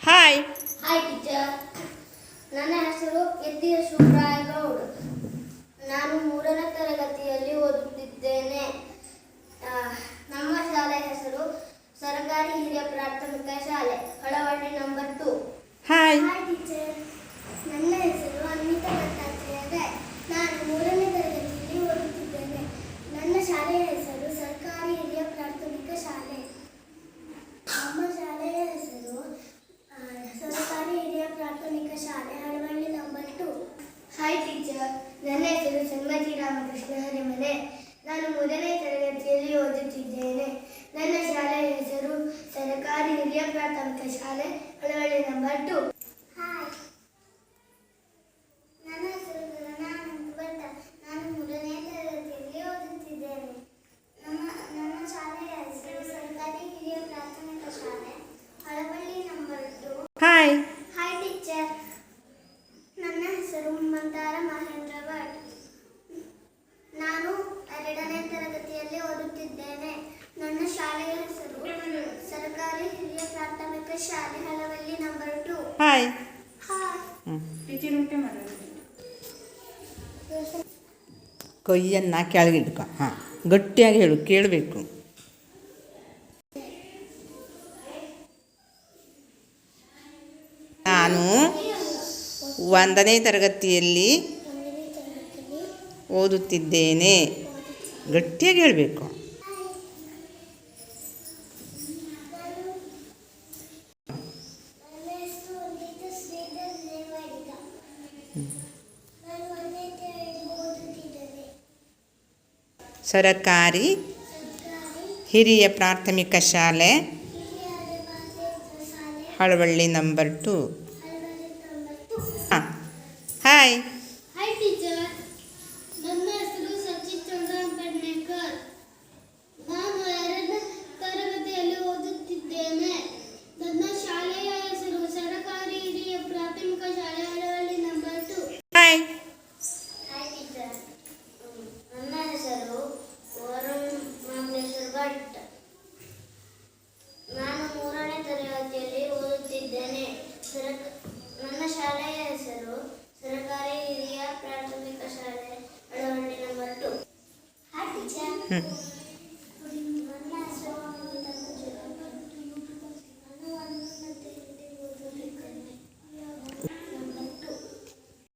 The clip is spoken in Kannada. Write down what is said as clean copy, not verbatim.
ಹಾಯ್. Hi teacher. ನನ್ನ ಹೆಸರು ಎತ್ತಿಯ ಶಿವರಾಯಗೌಡ್. ನಾನು 3ನೇ ತರಗತಿಯಲ್ಲಿ ಓದುತ್ತಿದ್ದೇನೆ. ನಮ್ಮ ಶಾಲೆಯ ಹೆಸರು ಸರ್ಕಾರಿ ಹಿರಿಯ ಪ್ರಾಥಮಿಕ ಶಾಲೆ ಹಳವಳ್ಳಿ ನಂಬರ್ 2. ಹಾಯ್. Hi teacher. ನನ್ನ ಹೆಸರು ಅನ್ವಿತಾ ದತ್ತಾತ್ರೇಯ. ನಾನು 3ನೇ ತರಗತಿಯಲ್ಲಿ ಓದುತ್ತಿದ್ದೇನೆ. ನನ್ನ ಶಾಲೆಯ ಹೆಸರು ಸರ್ಕಾರಿ ಹಿರಿಯ ಪ್ರಾಥಮಿಕ ಶಾಲೆ. ನಮ್ಮ ಶಾಲೆಯ ಹೆಸರು ಸರ್ಕಾರಿ ಹಿರಿಯ ಪ್ರಾಥಮಿಕ ಶಾಲೆ ಹಳವಳ್ಳಿ ನಂಬರ್ 2. Hi teacher. ನನ್ನ ಹೆಸರು ಸಂಗತಿ ರಾಮಕೃಷ್ಣ ಹರಿಮನೆ. ನಾನು 3ನೇ ತರಗತಿಯಲ್ಲಿ ಓದುತ್ತಿದ್ದೇನೆ. ನನ್ನ ಶಾಲೆಯ ಹೆಸರು ಸರ್ಕಾರಿ ಹಿರಿಯ ಪ್ರಾಥಮಿಕ ಶಾಲೆ ಹಳವಳ್ಳಿ ನಂಬರ್ 2. ಹಾಯ್. ನನ್ನ ಹೆಸರು ಭಟ್ಟ. ನಾನು 3ನೇ ತರಗತಿಯಲ್ಲಿ ಓದುತ್ತಿದ್ದೇನೆ. ನನ್ನ ಶಾಲೆಯ ಹೆಸರು ಸರ್ಕಾರಿ ಹಿರಿಯ ಪ್ರಾಥಮಿಕ ಶಾಲೆ ಹಳವಳ್ಳಿ ನಂಬರ್ 2. ಹಾಯ್. Hi teacher. ನನ್ನ ಹೆಸರು ಮಂದಾರ ಮಹೇಂದ್ರ ಭಟ್. ನಾನು 2ನೇ ತರಗತಿಯಲ್ಲಿ ಓದುತ್ತಿದ್ದೇನೆ. ನನ್ನ ಶಾಲೆಯ ಹೆಸರು ಸರ್ಕಾರಿ ಹಿರಿಯ ಪ್ರಾಥಮಿಕ ಶಾಲೆ ಹಳವಳ್ಳಿ ನಂಬರ್ 2. ಹಾಯ್. ಹಾಯ್. ಕೈಯನ್ನು ಕೆಳಗಿಡ್ಕೊ. ಹಾಂ, ಗಟ್ಟಿಯಾಗಿ ಹೇಳು, ಕೇಳಬೇಕು. ನಾನು 1ನೇ ತರಗತಿಯಲ್ಲಿ ಓದುತ್ತಿದ್ದೇನೆ. ಗಟ್ಟಿಯಾಗಿ ಹೇಳಬೇಕು. ನನ್ನ ಹೆಸರು ವಂದಿತಾ ಶ್ರೀಧರ್ ನೇವಾಡಿಗ. ನಾನು 1ನೇ ತರಗತಿಯಲ್ಲಿ ಓದುತ್ತಿದ್ದೇನೆ. ಸರಕಾರಿ ಹಿರಿಯ ಪ್ರಾಥಮಿಕ ಶಾಲೆ ಹಳವಳ್ಳಿ ನಂಬರ್ 2. ಹಾಂ. ಹಾಯ್. Hi teacher. ನನ್ನ ಹೆಸರು ಸಚಿತ್ ಚಂದ್ರ ಪಡ್ನೇಕರ್. ನಾನು 2ನೇ ತರಗತಿಯಲ್ಲಿ ಓದುತ್ತಿದ್ದೇನೆ. ನನ್ನ ಶಾಲೆಯ ಹೆಸರು ಸರ್ಕಾರಿ ಹಿರಿಯ ಪ್ರಾಥಮಿಕ ಶಾಲೆ ಹಳವಳ್ಳಿ ನಂಬರ್ 2. ಹಾಯ್. Hi teacher. ನನ್ನ ಹೆಸರು ವರುಣ್ ಮಂಗೇಶ್ವರ್ ಭಟ್. ನಾನು 3ನೇ ತರಗತಿಯಲ್ಲಿ ಓದುತ್ತಿದ್ದೇನೆ. ನನ್ನ ಶಾಲೆಯ ಹೆಸರು ಸರ್ಕಾರಿ ಹಿರಿಯ ಪ್ರಾಥಮಿಕ ಶಾಲೆ ಹಳವಳ್ಳಿ ನಂಬರ್ 2. Hi teacher.